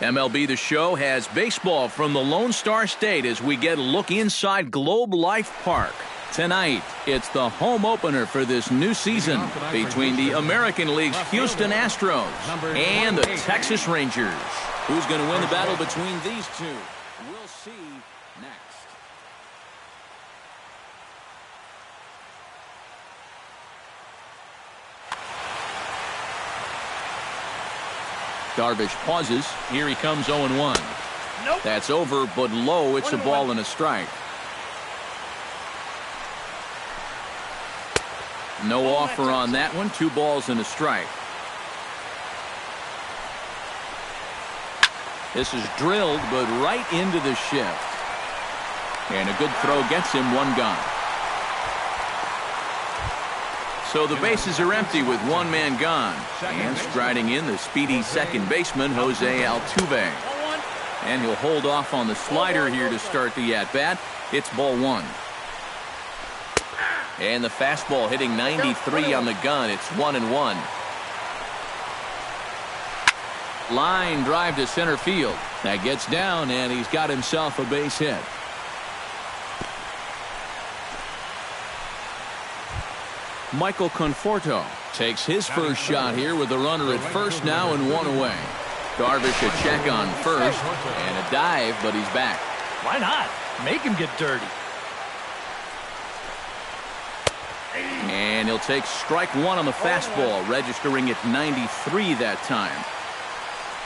MLB The Show has baseball from the Lone Star State as we get a look inside Globe Life Park. Tonight, it's the home opener for this new season between the American League's Houston Astros and the Texas Rangers. Who's going to win the battle between these two? We'll see next. Darvish pauses. Here he comes 0-1. Nope. That's over, but low. It's a ball and a strike. No offer on that one. 2 balls and a strike. This is drilled, but right into the shift. And a good throw gets him 1 gone. So the bases are empty with 1 man gone. And striding in the speedy second baseman, Jose Altuve. And he'll hold off on the slider here to start the at-bat. It's ball 1. And the fastball hitting 93 on the gun. It's 1-1. Line drive to center field. That gets down, and he's got himself a base hit. Michael Conforto takes his first shot here with a runner at first now and 1 away. Darvish a check on first and a dive, but he's back. Why not? Make him get dirty. And he'll take strike 1 on the fastball, registering at 93 that time.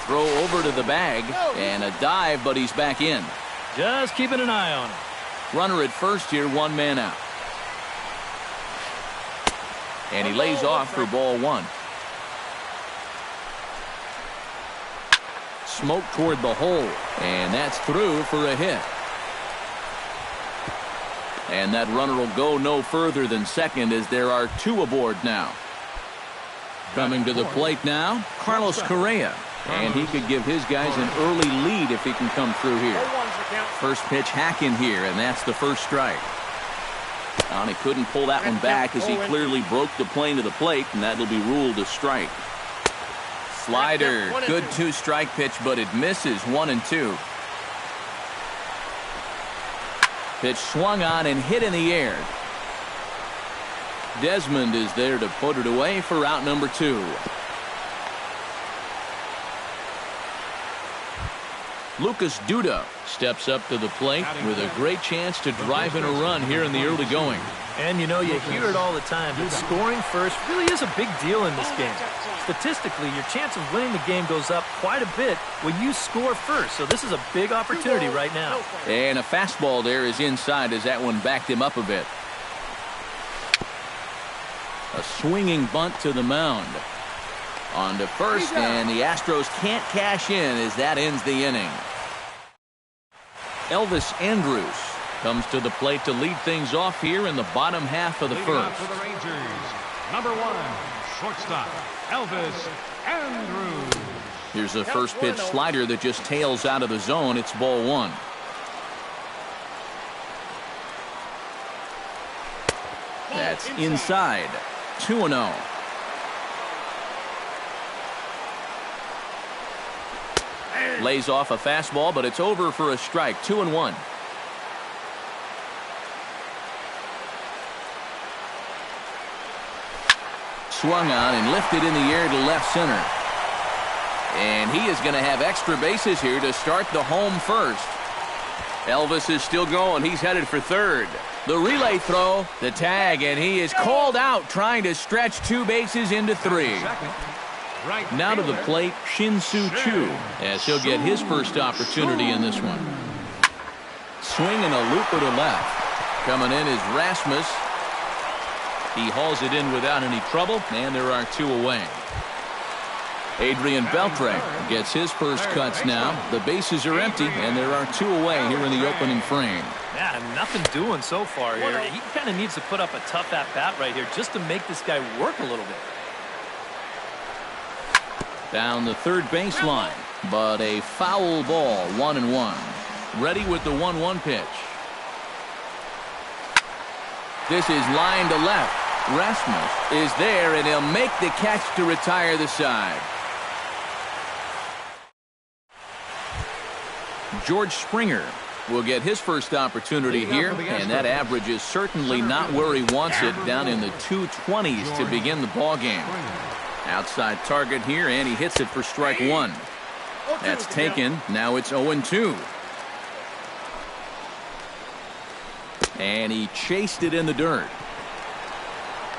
Throw over to the bag and a dive, but he's back in. Just keeping an eye on him. Runner at first here, 1 man out. And he lays off for ball 1. Smoke toward the hole, and that's through for a hit. And that runner will go no further than second as there are 2 aboard now. Coming to the plate now, Carlos Correa. And he could give his guys an early lead if he can come through here. First pitch hacking here, and that's the first strike. And he couldn't pull that one back as he clearly broke the plane to the plate, and that'll be ruled a strike. Slider, good 2-strike pitch, but it misses 1-2. Pitch swung on and hit in the air. Desmond is there to put it away for out number 2. Lucas Duda steps up to the plate with a great chance to drive in a run here in the early going. And you know, you hear it all the time, but scoring first really is a big deal in this game. Statistically, your chance of winning the game goes up quite a bit when you score first. So this is a big opportunity right now. And a fastball there is inside as that one backed him up a bit. A swinging bunt to the mound. On to first, and the Astros can't cash in as that ends the inning. Elvis Andrus comes to the plate to lead things off here in the bottom half of the first. For the Rangers, number 1, shortstop, Elvis Andrus. Here's a first pitch slider that just tails out of the zone. It's ball 1. That's inside. 2-0. Lays off a fastball, but it's over for a strike. 2-1. Swung on and lifted in the air to left center. And he is going to have extra bases here to start the home first. Elvis is still going. He's headed for third. The relay throw, the tag, and he is called out trying to stretch 2 bases into 3. Now to the plate, Shin-Soo Choo, as he'll get his first opportunity in this one. Swinging a looper to left. Coming in is Rasmus. He hauls it in without any trouble, and there are 2 away. Adrian Beltre gets his first cuts now. The bases are empty, and there are 2 away here in the opening frame. Yeah, nothing doing so far here. He kind of needs to put up a tough at-bat right here just to make this guy work a little bit. Down the third baseline, but a foul ball, 1-1. Ready with the 1-1 pitch. This is line to left. Rasmus is there, and he'll make the catch to retire the side. George Springer will get his first opportunity here, and that average is certainly not where he wants it, down in the 220s to begin the ball game. Outside target here, and he hits it for strike one. That's taken. Now it's 0-2. And he chased it in the dirt.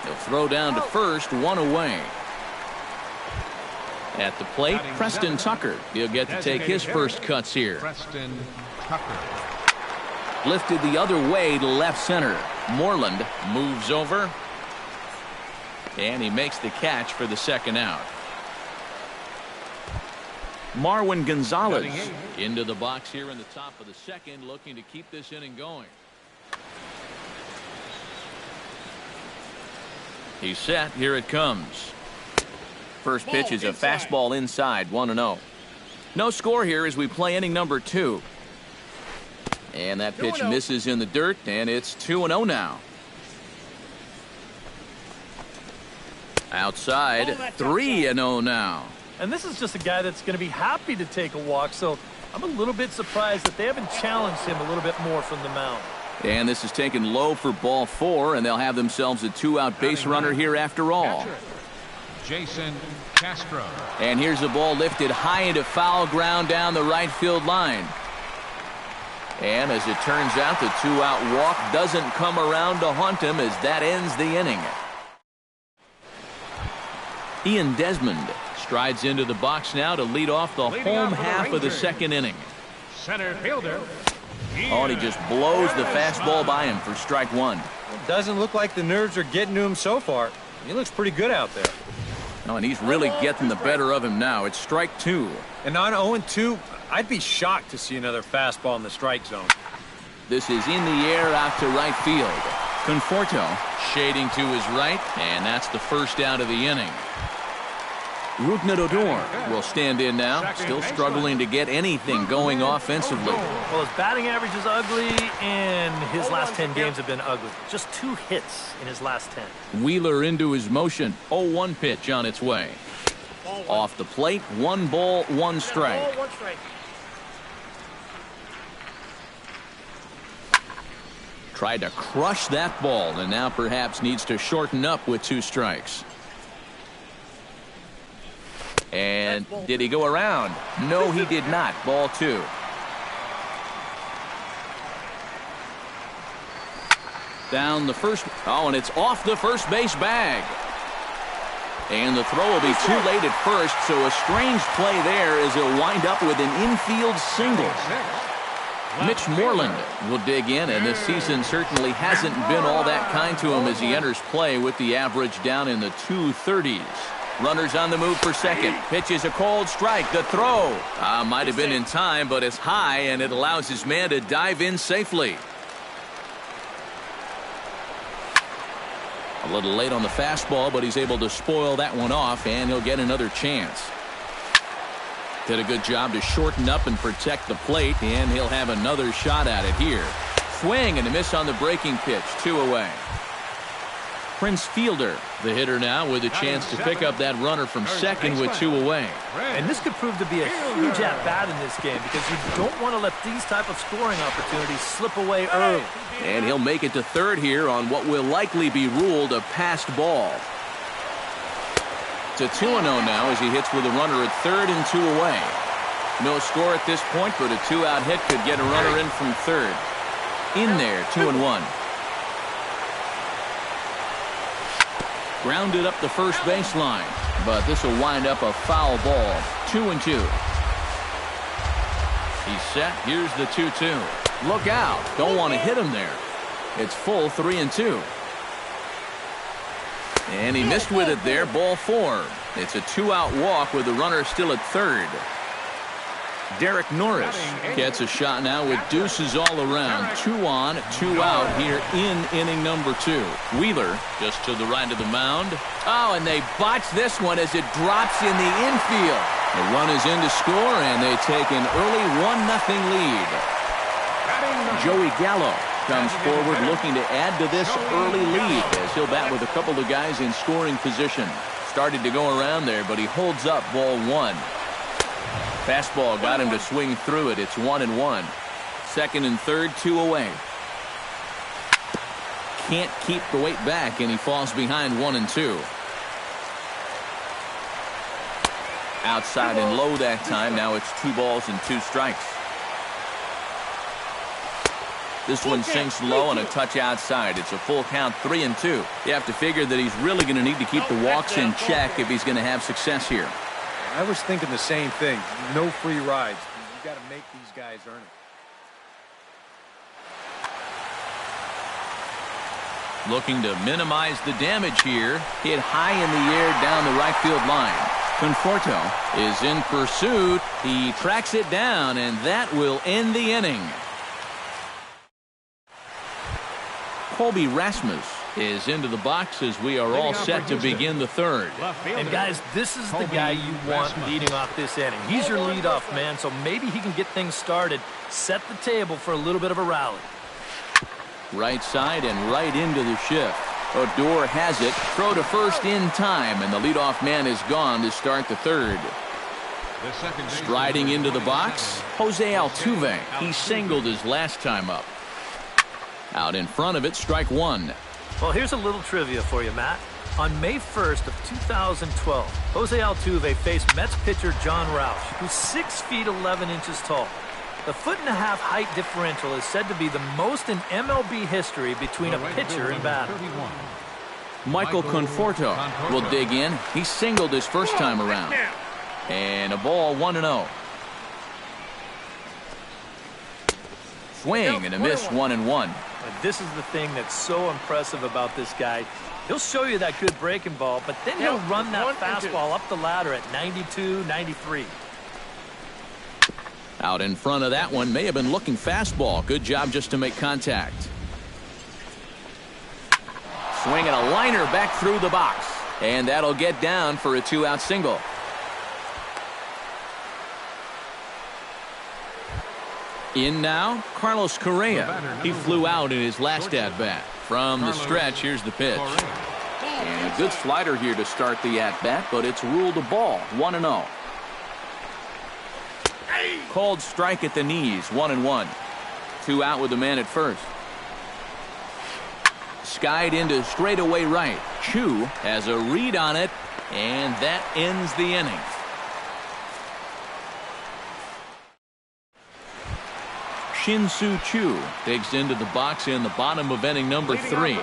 He'll throw down to first, one away. At the plate, Preston Tucker. He'll get to take his first cuts here. Preston Tucker. Lifted the other way to left center. Moreland moves over. And he makes the catch for the second out. Marwin Gonzalez into the box here in the top of the second, looking to keep this inning going. He's set. Here it comes. First pitch is a fastball inside, 1-0. No score here as we play inning number 2. And that pitch misses in the dirt, and it's 2-0 now. Outside, 3-0 now. And this is just a guy that's going to be happy to take a walk, so I'm a little bit surprised that they haven't challenged him a little bit more from the mound. And this is taken low for ball 4, and they'll have themselves a 2-out base runner here after all. Jason Castro. And here's the ball lifted high into foul ground down the right field line. And as it turns out, the 2-out walk doesn't come around to haunt him as that ends the inning. Ian Desmond strides into the box now to lead off the home half of the second inning. Center fielder. Oh, and he just blows the fastball by him for strike one. It doesn't look like the nerves are getting to him so far. He looks pretty good out there. Oh, and he's really getting the better of him now. It's strike two. And on 0-2, I'd be shocked to see another fastball in the strike zone. This is in the air out to right field. Conforto shading to his right, and that's the first out of the inning. Rougned Odor will stand in now, still struggling to get anything going offensively. Well, his batting average is ugly, and his last 10 games have been ugly. Just 2 hits in his last 10. Wheeler into his motion. 0-1 pitch on its way. Off the plate, 1 ball, 1 strike. Tried to crush that ball, and now perhaps needs to shorten up with 2 strikes. And did he go around? No, he did not. Ball 2. Down the first. Oh, and it's off the first base bag. And the throw will be too late at first, so a strange play there as he'll wind up with an infield single. Mitch Moreland will dig in, and this season certainly hasn't been all that kind to him as he enters play with the average down in the 230s. Runners on the move for second. Pitch is a cold strike. The throw might have been in time, but it's high, and it allows his man to dive in safely. A little late on the fastball, but he's able to spoil that one off, and he'll get another chance. Did a good job to shorten up and protect the plate, and he'll have another shot at it here. Swing and a miss on the breaking pitch. 2 away. Prince Fielder, the hitter now, with a chance to pick up that runner from second with 2 away. And this could prove to be a huge at-bat in this game because you don't want to let these type of scoring opportunities slip away early. And he'll make it to third here on what will likely be ruled a passed ball. It's a 2-0 now as he hits with a runner at third and 2 away. No score at this point, but a 2-out hit could get a runner in from third. In there, 2-1. Grounded up the first baseline, but this will wind up a foul ball. 2-2. He's set. Here's the 2-2. Look out. Don't want to hit him there. It's full 3-2. And he missed with it there. Ball 4. It's a 2-out walk with the runner still at third. Derek Norris gets a shot now with deuces all around. 2 on, 2 out here in inning number 2. Wheeler just to the right of the mound. Oh, and they botch this one as it drops in the infield. The run is in to score, and they take an early 1-0 lead. Joey Gallo comes forward looking to add to this early lead as he'll bat with a couple of guys in scoring position. Started to go around there, but he holds up ball 1. Fastball got him to swing through it. It's 1-1. Second and third, 2 away. Can't keep the weight back, and he falls behind 1-2. Outside and low that time. Now it's 2 balls and 2 strikes. This one sinks low and a touch outside. It's a full count, 3-2. You have to figure that he's really going to need to keep the walks in check if he's going to have success here. I was thinking the same thing. No free rides. You got to make these guys earn it. Looking to minimize the damage here. Hit high in the air down the right field line. Conforto is in pursuit. He tracks it down, and that will end the inning. Colby Rasmus is into the box as we are all set to begin the third. And guys, this is the guy you want leading off this inning. He's your leadoff man, so maybe he can get things started, set the table for a little bit of a rally. Right side and right into the shift. Odor has it. Throw to first in time, and the leadoff man is gone to start the third. Striding into the box, Jose Altuve. He singled his last time up. Out in front of it, strike 1. Well, here's a little trivia for you, Matt. On May 1st of 2012, Jose Altuve faced Mets pitcher John Roush, who's 6 feet 11 inches tall. The 1.5-foot height differential is said to be the most in MLB history between a pitcher and batter. Michael Conforto will dig in. He singled his first time around. And a ball, 1-0. Swing and a miss, 1-1. And this is the thing that's so impressive about this guy. He'll show you that good breaking ball, but then he'll run that fastball up the ladder at 92, 93. Out in front of that one, may have been looking fastball. Good job just to make contact. Swinging a liner back through the box. And that'll get down for a 2-out single. In now, Carlos Correa. He flew out in his last at-bat. From the stretch, here's the pitch. And a good slider here to start the at-bat, but it's ruled a ball, 1-0. Called strike at the knees, 1-1. 2 out with the man at first. Skied into straightaway right. Chu has a read on it, and that ends the inning. Shin-Soo Choo digs into the box in the bottom of inning number 3.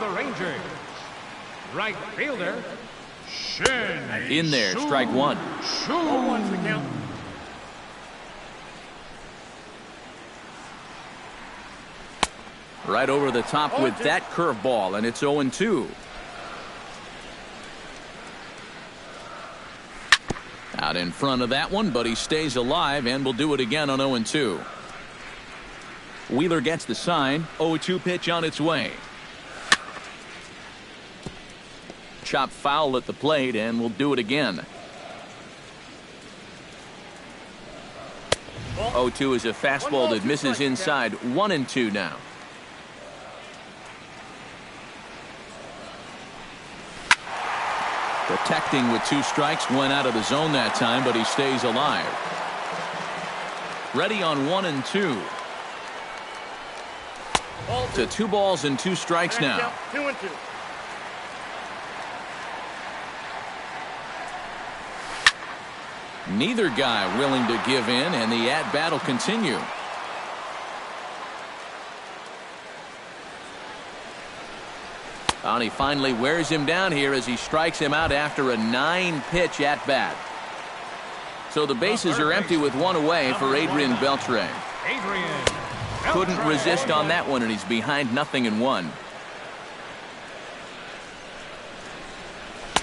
Right fielder, Shin. In there, strike 1. What's the count? Right over the top with that curveball, and it's 0-2. Out in front of that one, but he stays alive and will do it again on 0-2. Wheeler gets the sign. 0-2 pitch on its way. Chop foul at the plate, and will do it again. 0-2 is a fastball that misses inside. 1-2 now. Protecting with 2 strikes. Went out of the zone that time, but he stays alive. Ready on 1-2. To 2 balls and 2 strikes now. 2-2. Neither guy willing to give in, and the at-bat will continue. And he finally wears him down here as he strikes him out after a 9-pitch at-bat. So the bases are empty with 1 away for Adrian Beltre. Couldn't resist on that one, and he's behind 0-1.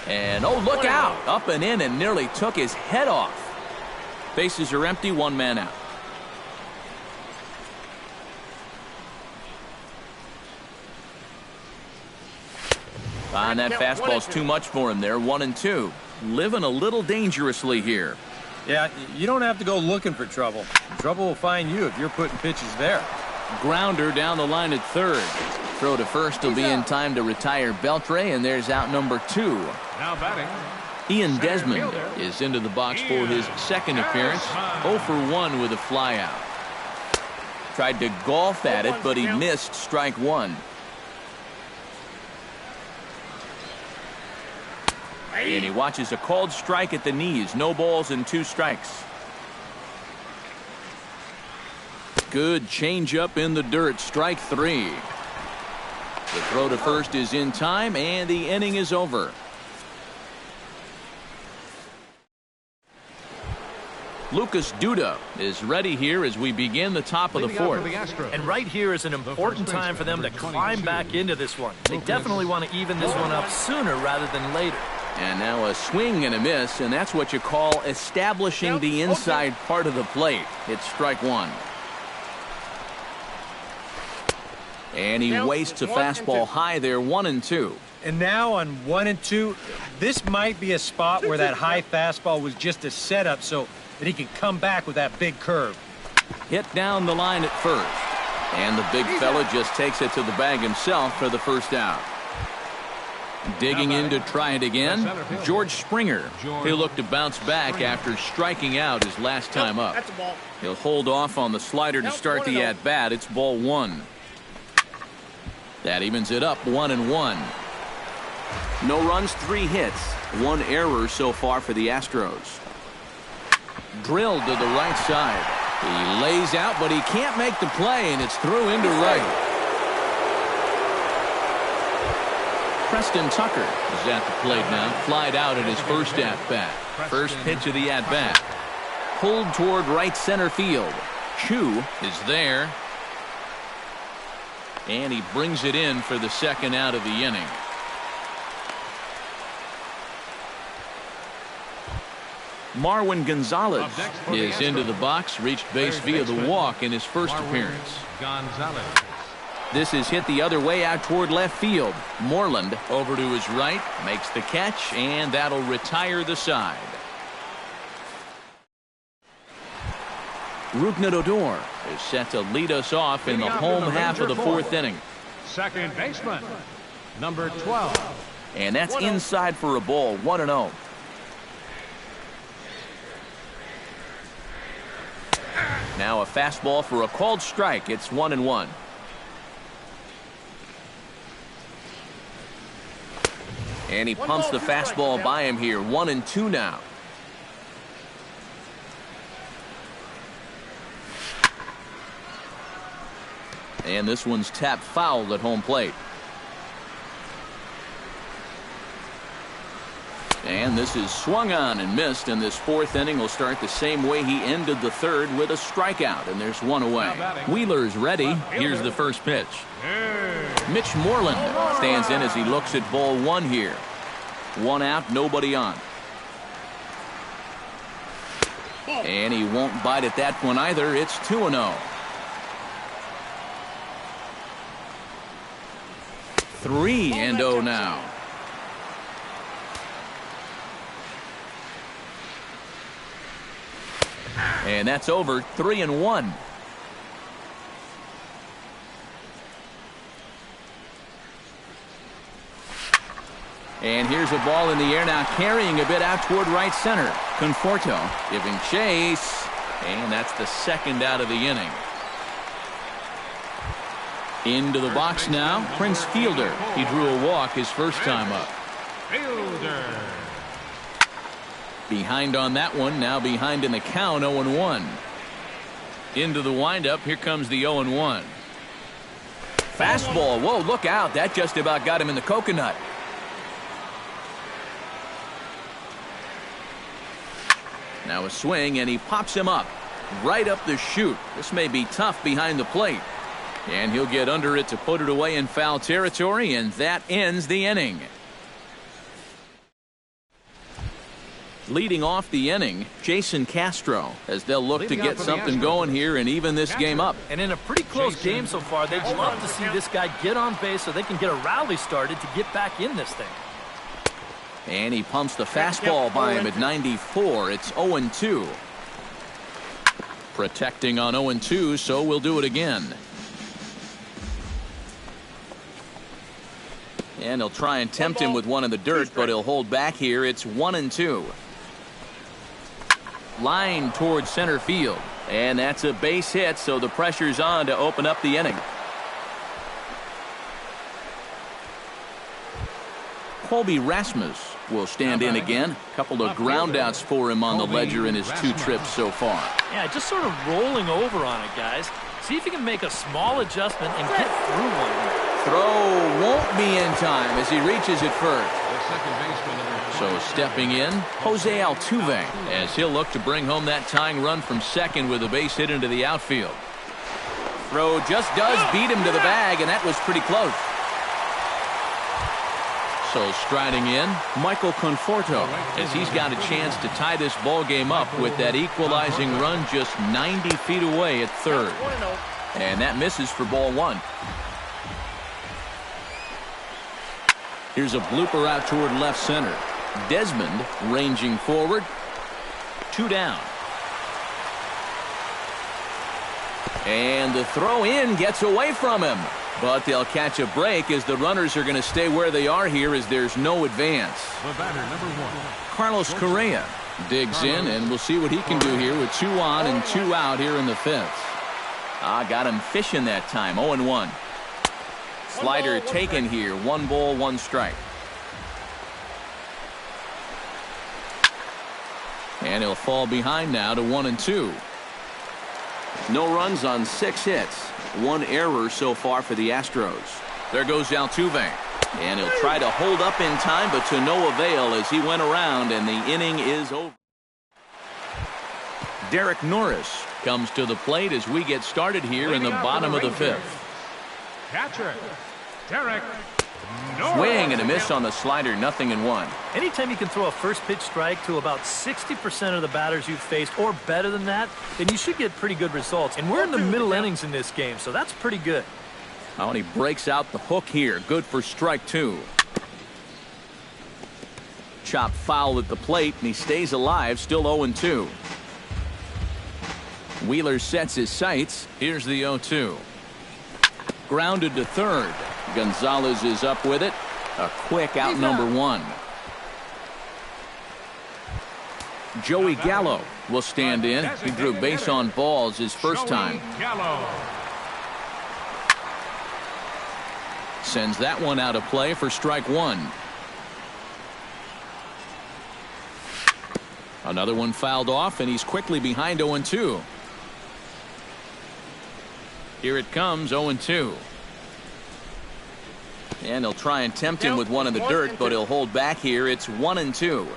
And oh, look out! Up and in and nearly took his head off. Bases are empty, 1 man out. And that fastball's too much for him there. 1-2. Living a little dangerously here. Yeah, you don't have to go looking for trouble. Trouble will find you if you're putting pitches there. Grounder down the line at third. Throw to first will be in time to retire Beltre, and there's out number 2. Now batting, Ian Desmond is into the box for his second appearance. 0 for 1 with a flyout. Tried to golf at it, but he missed strike one. And he watches a called strike at the knees. No balls and 2 strikes. Good changeup in the dirt. Strike 3. The throw to first is in time, and the inning is over. Lucas Duda is ready here as we begin the top of the fourth. And right here is an important time for them to climb back into this one. They definitely want to even this one up sooner rather than later. And now a swing and a miss, and that's what you call establishing the inside part of the plate. It's strike one. And he wastes a fastball high there, 1-2. And now on 1-2, this might be a spot where that high fastball was just a setup so that he can come back with that big curve. Hit down the line at first. And the big fella just takes it to the bag himself for the first out. Digging in to try it again, George Springer. He'll look to bounce back after striking out his last time up. He'll hold off on the slider to start the at-bat. It's ball 1. That evens it up, 1-1. No runs, 3 hits. 1 error so far for the Astros. Drilled to the right side. He lays out, but he can't make the play, and it's through into right. Preston Tucker is at the plate now. Flied out at his first at-bat. First pitch of the at-bat. Pulled toward right center field. Chu is there. And he brings it in for the second out of the inning. Marwin Gonzalez is into the box. Reached base via the walk in his first appearance. This is hit the other way out toward left field. Moreland over to his right, makes the catch, and that'll retire the side. Rougned Odor is set to lead us off in the home half of the fourth inning. Second baseman, number 12. And that's inside for a ball, 1-0. Now a fastball for a called strike. It's 1-1. And he pumps the fastball by him here. 1-2 now. And this one's tapped foul at home plate. And this is swung on and missed, and this fourth inning will start the same way he ended the third, with a strikeout, and there's one away. Wheeler's ready. Here's the first pitch. Mitch Moreland stands in as he looks at ball 1 here. 1 out, nobody on. And he won't bite at that one either. It's 2-0. 3-0 now. And that's over. 3-1. And here's a ball in the air now, carrying a bit out toward right center. Conforto giving chase, and that's the second out of the inning. Into the box now, Prince Fielder. He drew a walk his first time up. Fielder. Behind on that one, now behind in the count, 0-1. Into the windup, here comes the 0-1. Fastball, whoa, look out, that just about got him in the coconut. Now a swing, and he pops him up, right up the chute. This may be tough behind the plate. And he'll get under it to put it away in foul territory, and that ends the inning. Leading off the inning, Jason Castro, as they'll look to get something going here and even this game up. And in a pretty close game so far, they'd love to see this guy get on base so they can get a rally started to get back in this thing. And he pumps the fastball by him at 94. It's 0-2. Protecting on 0-2, so we'll do it again. And he'll try and tempt him with one in the dirt, but he'll hold back here. It's 1-2. Line towards center field. And that's a base hit, so the pressure's on to open up the inning. Colby Rasmus will stand in again. A couple of groundouts for him on the ledger in his 2 trips so far. Yeah, just sort of rolling over on it, guys. See if you can make a small adjustment and get through one. Throw won't be in time as he reaches it first. So stepping in, Jose Altuve, as he'll look to bring home that tying run from second with a base hit into the outfield. Throw just does beat him to the bag, and that was pretty close. So striding in, Michael Conforto, as he's got a chance to tie this ball game up with that equalizing run just 90 feet away at third. And that misses for ball 1. Here's a blooper out toward left center. Desmond ranging forward. 2 down. And the throw in gets away from him. But they'll catch a break as the runners are going to stay where they are here as there's no advance. The batter, number 1. Carlos Correa digs in, and we'll see what he can do here with 2 on and 2 out here in the 5th. Got him fishing that time. 0-1. Slider taken here. 1 ball, 1 strike. And he'll fall behind now to 1-2. No runs on 6 hits. 1 error so far for the Astros. There goes Altuve. And he'll try to hold up in time, but to no avail as he went around, and the inning is over. Derek Norris comes to the plate as we get started here in the bottom of the 5th. Catcher, Derek Norris. Swing and a miss on the slider, 0-1. Anytime you can throw a first pitch strike to about 60% of the batters you've faced or better than that, then you should get pretty good results. And we're in the middle innings in this game, so that's pretty good. Oh, and he breaks out the hook here. Good for strike 2. Chop foul at the plate, and he stays alive, still 0-2. Wheeler sets his sights. Here's the 0-2. Grounded to third. Gonzalez is up with it. A quick out number 1. Joey Gallo will stand in. He drew base on balls his first time. Sends that one out of play for strike 1. Another one fouled off, and he's quickly behind 0-2. Here it comes, 0-2. And he'll try and tempt him with one in the dirt, but he'll hold back here. It's 1-2.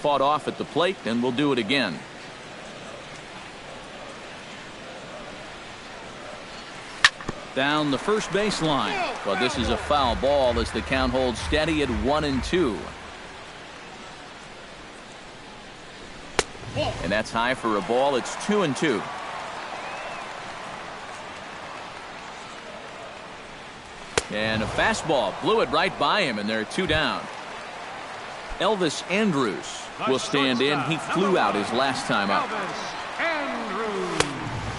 Fought off at the plate, and we'll do it again. Down the first baseline. But this is a foul ball as the count holds steady at 1-2. And that's high for a ball. It's 2-2. And a fastball blew it right by him, and they're 2 down. Elvis Andrus will stand in. He flew out his last time up.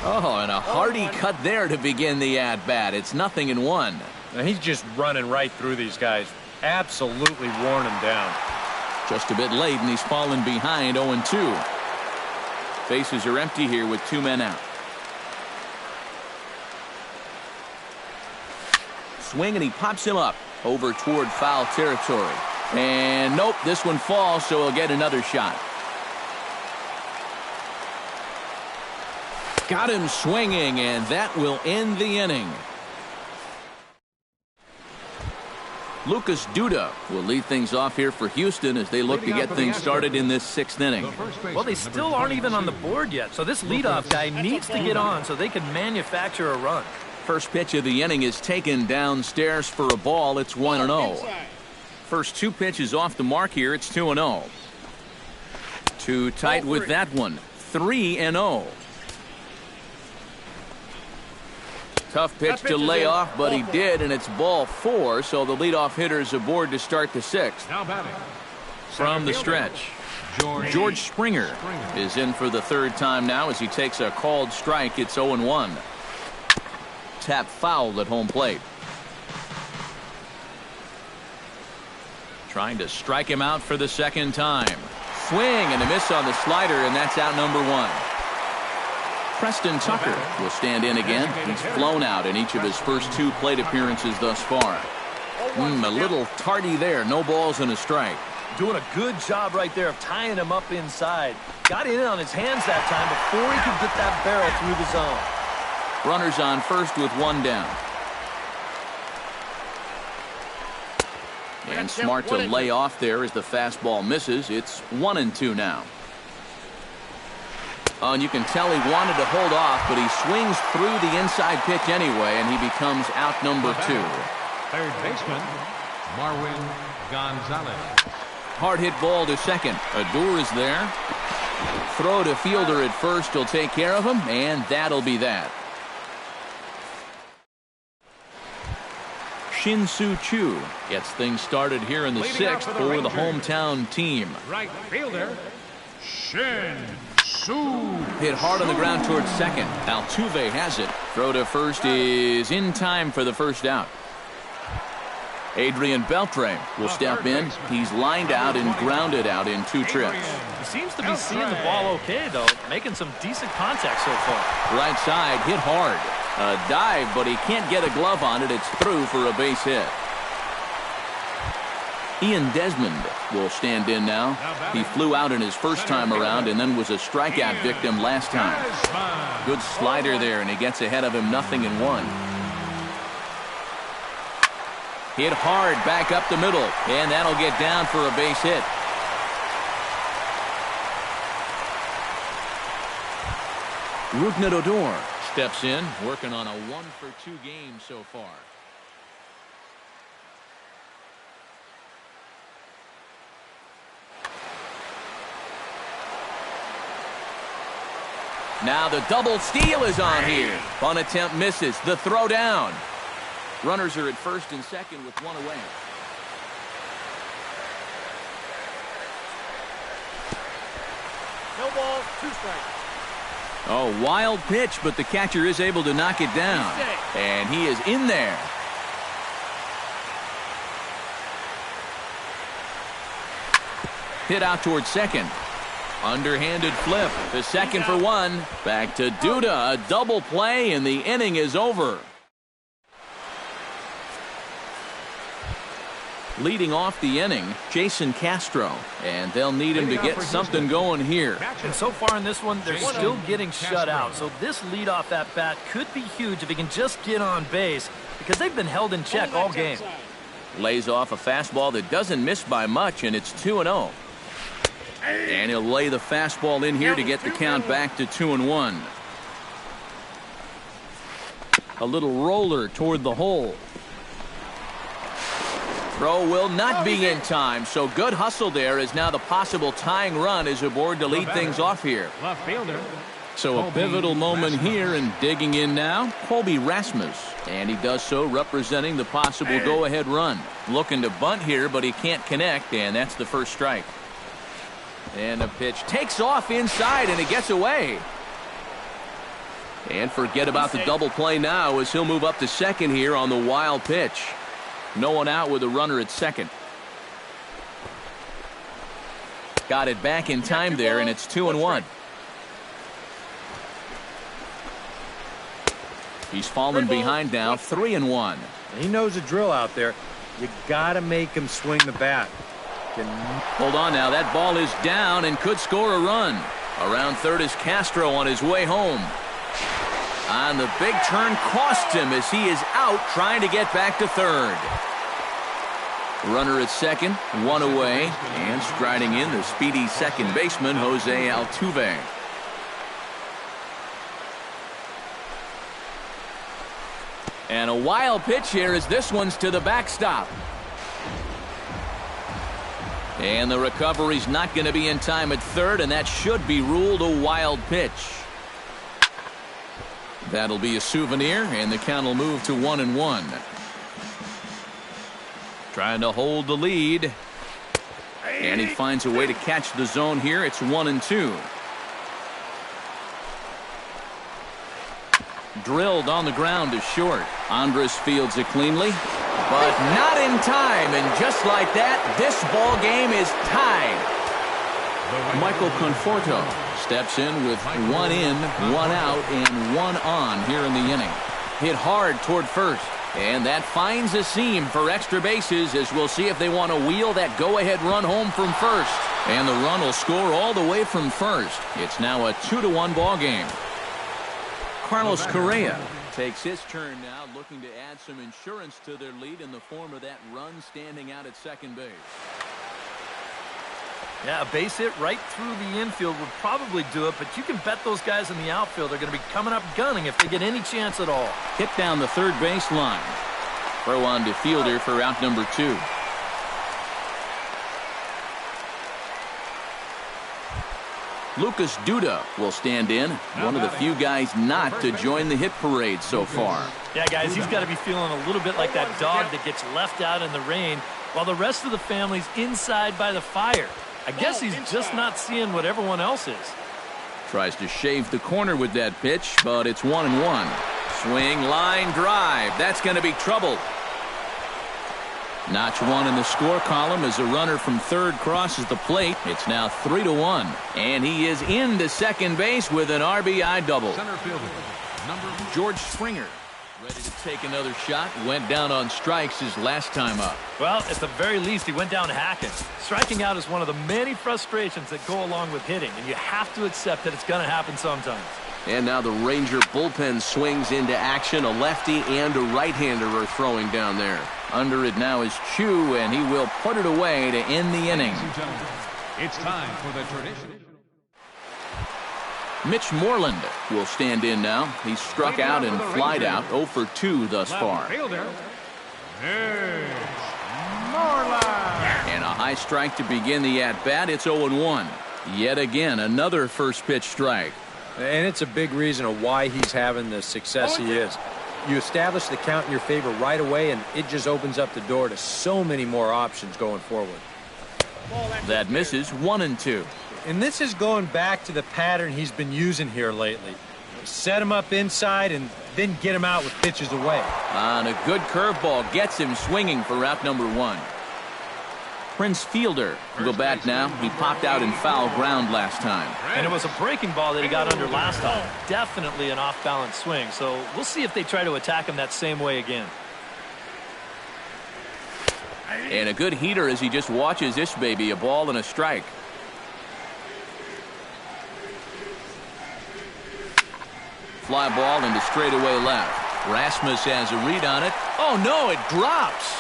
Oh, and a hearty cut there to begin the at-bat. It's 0-1. Now he's just running right through these guys. Absolutely worn them down. Just a bit late, and he's fallen behind 0-2. Bases are empty here with 2 men out. Swing, and he pops him up over toward foul territory. And nope, this one falls, so he'll get another shot. Got him swinging, and that will end the inning. Lucas Duda will lead things off here for Houston as they look to get things started in this 6th inning. Well, they still aren't even on the board yet, so this leadoff guy needs to get on so they can manufacture a run. First pitch of the inning is taken downstairs for a ball. It's 1-0. First 2 pitches off the mark here. It's 2-0. Too tight with that one. 3-0. Tough pitch to lay off, but he did, and it's ball 4, so the leadoff hitter is aboard to start the 6th. Now batting, From the stretch, George Springer is in for the third time now as he takes a called strike. It's 0-1. Tap foul at home plate. Trying to strike him out for the second time. Swing and a miss on the slider, and that's out number one. Preston Tucker will stand in again. He's flown out in each of his first two plate appearances thus far. A little tardy there. No balls and a strike. Doing a good job right there of tying him up inside. Got in on his hands that time before he could get that barrel through the zone. Runners on first with one down. And smart to lay off there as the fastball misses. It's 1-2 now. And you can tell he wanted to hold off, but he swings through the inside pitch anyway, and he becomes out number two. Third baseman, Marwin Gonzalez. Hard hit ball to second. Adur is there. Throw to fielder at first will take care of him, and that'll be that. Shin-Soo Choo gets things started here in the sixth for the hometown team. Right fielder, Shin-Soo. Hit hard on the ground towards second. Altuve has it. Throw to first is in time for the first out. Adrian Beltre will step in. He's lined out and grounded out in two trips. He seems to be seeing the ball okay, though. Making some decent contact so far. Right side, hit hard. A dive, but he can't get a glove on it. It's through for a base hit. Ian Desmond will stand in now. He flew out in his first time around and then was a strikeout victim last time. Good slider there, and he gets ahead of him 0-1. Hit hard back up the middle, and that'll get down for a base hit. Rougned Odor steps in, working on a 1-for-2 game so far. Now the double steal is on here. Bunt attempt misses. The throw down. Runners are at first and second with one away. No balls, 2 strikes. Oh, wild pitch, but the catcher is able to knock it down. And he is in there. Hit out towards second. Underhanded flip to second for one. Back to Duda. A double play, and the inning is over. Leading off the inning, Jason Castro, and they'll need him to get something going here. And so far in this one, they're still getting shut out. So this leadoff at bat could be huge if he can just get on base, because they've been held in check all game. Lays off a fastball that doesn't miss by much, and it's 2-0. And he'll lay the fastball in here to get the count back to 2-1. A little roller toward the hole. Throw will not be in time, so good hustle there as now the possible tying run is aboard to lead things off here. Left fielder. So a pivotal moment here, and digging in now, Colby Rasmus. And he does so representing the possible go-ahead run. Looking to bunt here, but he can't connect, and that's the first strike. And the pitch takes off inside, and it gets away. And forget about the double play now as he'll move up to second here on the wild pitch. No one out with a runner at second. Got it back in time there, and it's 2-1. He's fallen behind now, 3-1. He knows the drill out there. You got to make him swing the bat. Hold on now. That ball is down and could score a run. Around third is Castro on his way home. And the big turn costs him as he is out trying to get back to third. Runner at second, one away, and striding in the speedy second baseman, Jose Altuve. And a wild pitch here as this one's to the backstop. And the recovery's not going to be in time at third, and that should be ruled a wild pitch. That'll be a souvenir, and the count will move to 1-1. Trying to hold the lead. And he finds a way to catch the zone here. It's 1-2. Drilled on the ground is short. Andres fields it cleanly, but not in time. And just like that, this ball game is tied. Michael Conforto steps in with 1 in, 1 out, and 1 on here in the inning. Hit hard toward first. And that finds a seam for extra bases, as we'll see if they want to wheel that go-ahead run home from first. And the run will score all the way from first. It's now a 2-1 ball game. Carlos Correa takes his turn now, looking to add some insurance to their lead in the form of that run standing out at second base. Yeah, a base hit right through the infield would probably do it, but you can bet those guys in the outfield are going to be coming up gunning if they get any chance at all. Hit down the third base line. Throw on to fielder for out number 2. Lucas Duda will stand in, one of the few guys not to join the hit parade so far. Yeah, guys, he's got to be feeling a little bit like that dog that gets left out in the rain while the rest of the family's inside by the fire. I guess he's just not seeing what everyone else is. Tries to shave the corner with that pitch, but it's 1-1. Swing, line, drive. That's going to be trouble. Notch 1 in the score column as a runner from third crosses the plate. It's now 3-1. And he is into second base with an RBI double. Center fielder, George Springer, ready to take another shot. Went down on strikes his last time up. Well, at the very least, he went down hacking. Striking out is one of the many frustrations that go along with hitting, and you have to accept that it's going to happen sometimes. And now the Ranger bullpen swings into action. A lefty and a right-hander are throwing down there. Under it now is Chu, and he will put it away to end the inning. Ladies and gentlemen, it's time for the traditional. Mitch Moreland will stand in now. He's struck out and flied out, 0 for 2 thus far. Fielder, Mitch Moreland. And a high strike to begin the at-bat. It's 0-1. Yet again, another first pitch strike. And it's a big reason of why he's having the success he is. You establish the count in your favor right away, and it just opens up the door to so many more options going forward. That misses, 1-2. And this is going back to the pattern he's been using here lately. Set him up inside and then get him out with pitches away. On a good curveball gets him swinging for out number 1. Prince Fielder will go back now. He popped out in foul ground last time. And it was a breaking ball that he got under last time. Definitely an off-balance swing. So we'll see if they try to attack him that same way again. And a good heater as he just watches this baby, a ball and a strike. Fly ball into straightaway left. Rasmus has a read on it. Oh no, it drops.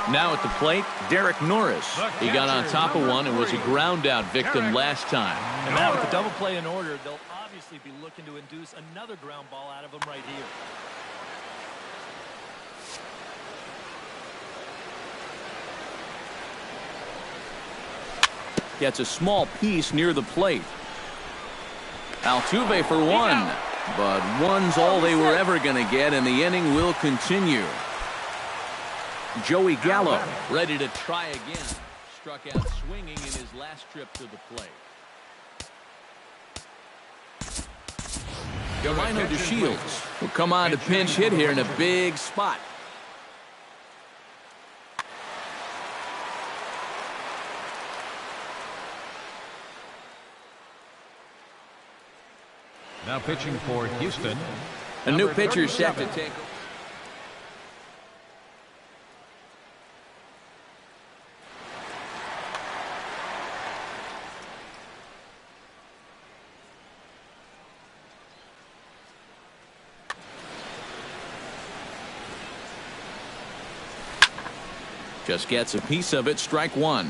Now at the plate, Derek Norris. He got on top of one and was a ground out victim last time. And now with the double play in order, they'll obviously be looking to induce another ground ball out of him right here. Gets a small piece near the plate. Altuve for 1. But one's all they were ever going to get, and the inning will continue. Joey Gallo ready to try again. Struck out swinging in his last trip to the plate. Delino DeShields will come on to pinch hit here in a big spot. Now pitching for Houston. A new pitcher set to take. Just gets a piece of it, strike 1.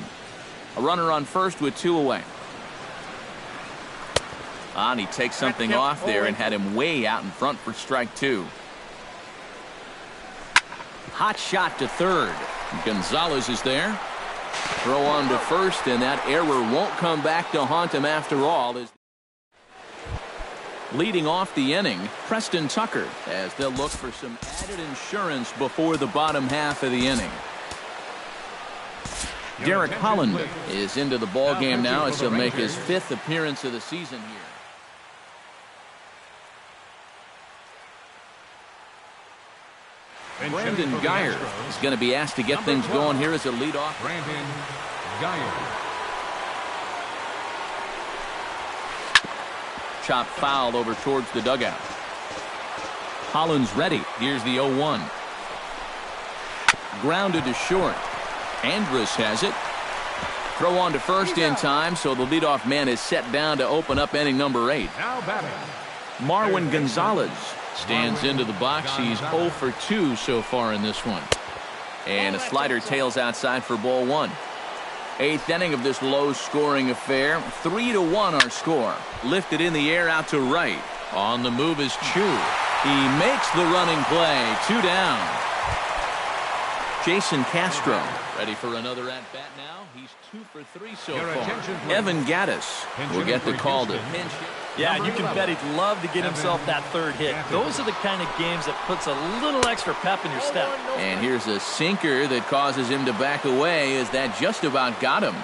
A runner on first with 2 away. And he takes something off there and had him way out in front for strike 2. Hot shot to third. Gonzalez is there. Throw on to first, and that error won't come back to haunt him after all. Leading off the inning, Preston Tucker, as they'll look for some added insurance before the bottom half of the inning. Derek Holland is into the ball game now as he'll make his 5th appearance of the season here. Brandon Geyer is going to be asked to get things going here as a leadoff. Brandon Geyer. Chop foul over towards the dugout. Holland's ready. Here's the 0-1. Grounded to short. Andrus has it. Throw on to first in time, so the leadoff man is set down to open up inning number 8. Now batting, Marwin Gonzalez stands into the box. He's 0 for 2 so far in this one. And a slider tails outside for ball 1. 8th inning of this low-scoring affair. 3-1 our score. Lifted in the air out to right. On the move is Chu. He makes the running play. 2 down. Jason Castro ready for another at-bat now. He's 2 for 3 so far. Evan Gaddis will get the call to pinch hit. Yeah, and you can bet he'd love to get himself that 3rd hit. Those are the kind of games that puts a little extra pep in your step. And here's a sinker that causes him to back away as that just about got him.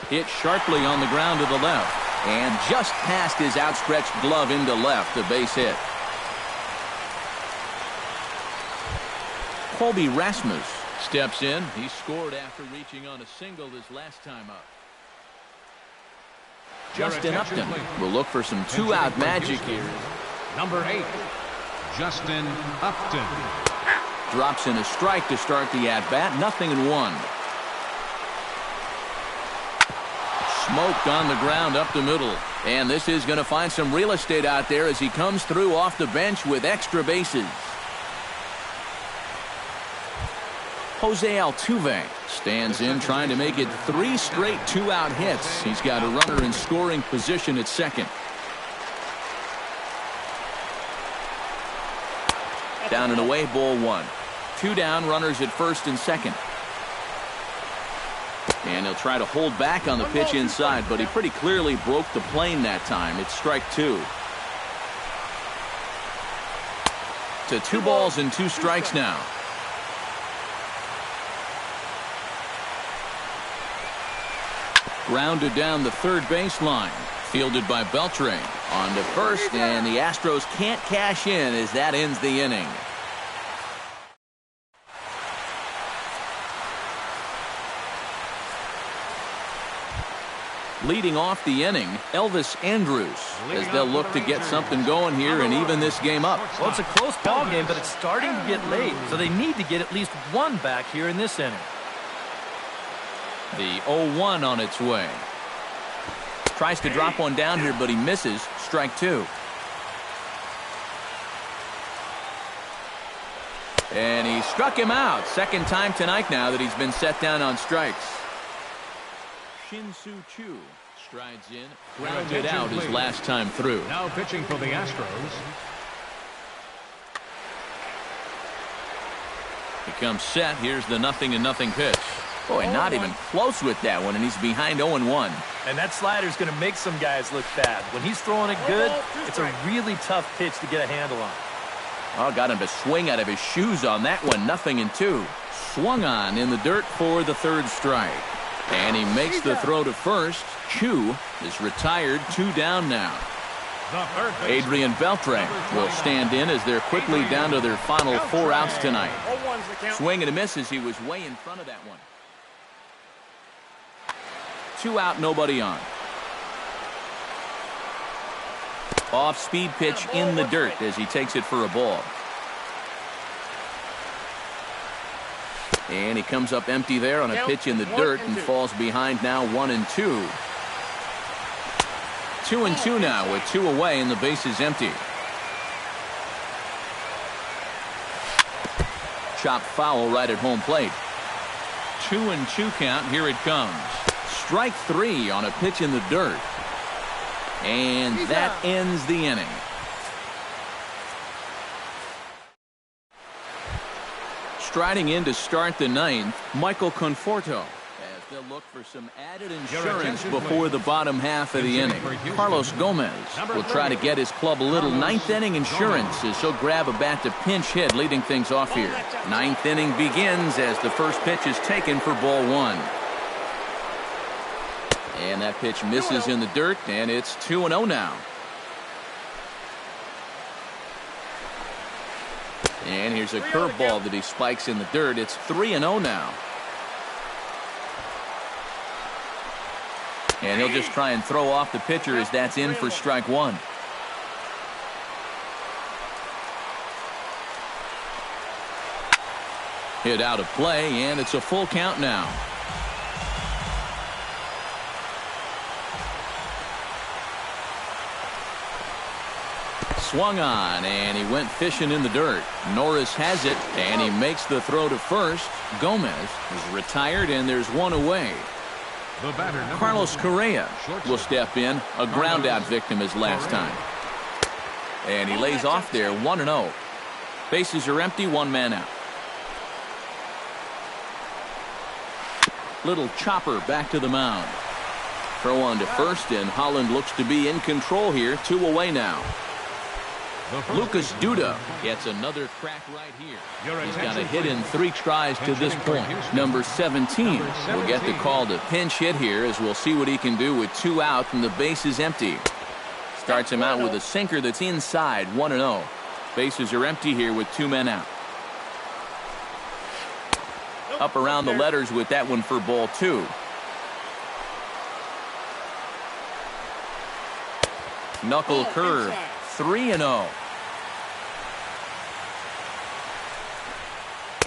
Hit sharply on the ground to the left. And just past his outstretched glove into left, a base hit. Colby Rasmus steps in. He scored after reaching on a single this last time up. Justin Upton will look for some 2-out magic here. number 8, Justin Upton. Drops in a strike to start the at-bat. 0-1. Smoked on the ground up the middle. And this is going to find some real estate out there as he comes through off the bench with extra bases. Jose Altuve stands in trying to make it 3 straight 2-out hits. He's got a runner in scoring position at second. Down and away, ball 1. 2 down, runners at first and second. And he'll try to hold back on the pitch inside, but he pretty clearly broke the plane that time. It's strike 2. To 2 balls and 2 strikes now. Grounded down the 3rd baseline. Fielded by Beltre. On to first, and the Astros can't cash in as that ends the inning. Leading off the inning, Elvis Andrus, as they'll look to get something going here and even this game up. Well, it's a close ball game, but it's starting to get late, so they need to get at least 1 back here in this inning. The 0-1 on its way. Tries to drop one down here, but he misses. Strike 2. And he struck him out. 2nd time tonight now that he's been set down on strikes. Shin-Soo Choo strides in, grounded out his last time through. Now pitching for the Astros. He comes set. Here's the 0-0 pitch. Boy, not even close with that one, and he's behind 0-1. And that slider's going to make some guys look bad. When he's throwing it good, it's a really tough pitch to get a handle on. Oh, got him to swing out of his shoes on that one. 0-2. Swung on in the dirt for the 3rd strike. And he makes the throw to first. Chu is retired. 2 down now. Adrian Beltre will stand in as they're quickly down to their final 4 outs tonight. Swing and a miss as he was way in front of that one. 2 out, nobody on. Off-speed pitch in the dirt as he takes it for a ball. And he comes up empty there on a pitch in the dirt and falls behind now 1-2. 2-2 now with 2 away and the base is empty. Chop foul right at home plate. 2-2 count. Here it comes. Strike 3 on a pitch in the dirt. And that ends the inning. Striding in to start the 9th, Michael Conforto. As They'll look for some added insurance before the bottom half of the inning. Carlos Gomez will try to get his club a little ninth inning insurance as he'll grab a bat to pinch hit, leading things off here. Ninth inning begins as the first pitch is taken for ball one. And that pitch misses in the dirt, and it's 2-0 now. And here's a curveball that he spikes in the dirt. It's 3-0 now. And he'll just try and throw off the pitcher as that's in for strike one. Hit out of play, and it's a full count now. Swung on, and he went fishing in the dirt. Norris has it, and he makes the throw to first. Gomez is retired, and there's one away. Carlos Correa will step in, a ground-out victim his last time. And he lays off there, 1-0. Bases are empty, one man out. Little chopper back to the mound. Throw on to first, and Holland looks to be in control here, 2 away now. Lucas Duda gets another crack right here. He's got a hit in 3 tries to this point. Number 17 will get the call to pinch hit here, as we'll see what he can do with 2 out and the base is empty. Starts him out with a sinker that's inside, 1-0. Bases are empty here with 2 men out. Up around the letters with that one for ball 2. Knuckle curve, 3-0.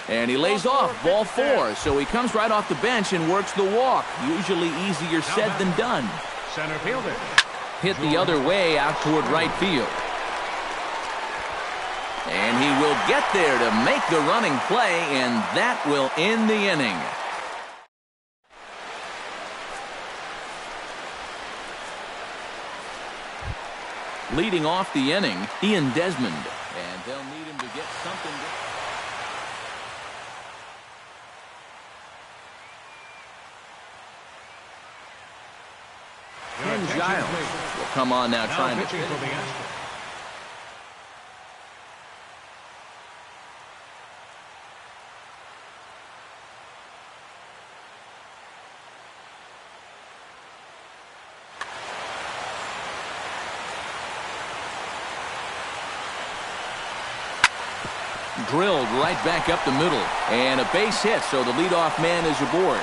And he lays off, ball 4, so he comes right off the bench and works the walk. Usually easier said than done. Center fielder. Hit the other way out toward right field. And he will get there to make the running play, and that will end the inning. Leading off the inning, Ian Desmond. And they'll need him to get something. Ken Giles will come on now trying to pitch. Drilled right back up the middle, and a base hit, so the leadoff man is aboard.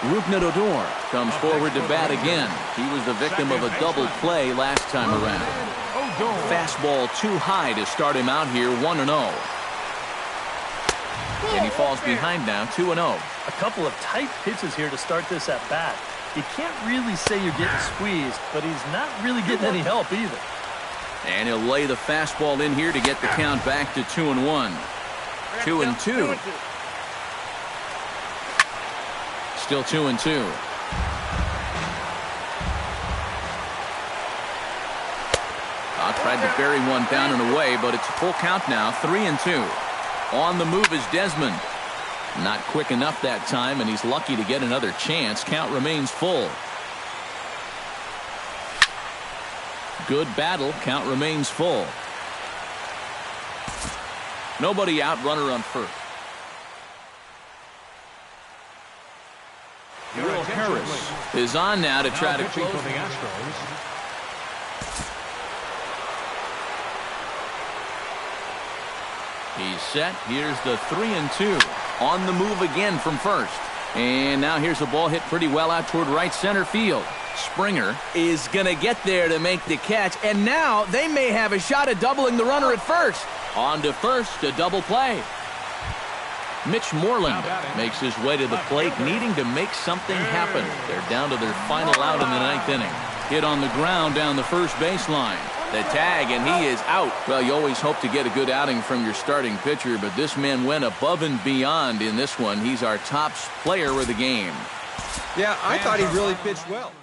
Rougned Odor comes forward to bat again. He was the victim of a double play last time around. Fastball too high to start him out here, 1-0. And he falls behind now, 2-0. A couple of tight pitches here to start this at bat. You can't really say you're getting squeezed, but he's not really getting any help either. And he'll lay the fastball in here to get the count back to 2-1. 2-2. Still 2-2. Tried to bury one down and away, but it's a full count now, 3-2. On the move is Desmond. Not quick enough that time, and he's lucky to get another chance. Count remains full. Good battle. Count remains full. Nobody out. Runner on first. Will Harris is on now to try to close for the Astros. He's set. Here's the 3-2. On the move again from first. And now here's a ball hit pretty well out toward right center field. Springer is going to get there to make the catch. And now they may have a shot at doubling the runner at first. On to first, a double play. Mitch Moreland makes his way to the plate, needing to make something happen. They're down to their final out in the 9th inning. Hit on the ground down the first baseline. The tag, and he is out. Well, you always hope to get a good outing from your starting pitcher, but this man went above and beyond in this one. He's our top player of the game. Yeah, I thought he really pitched well.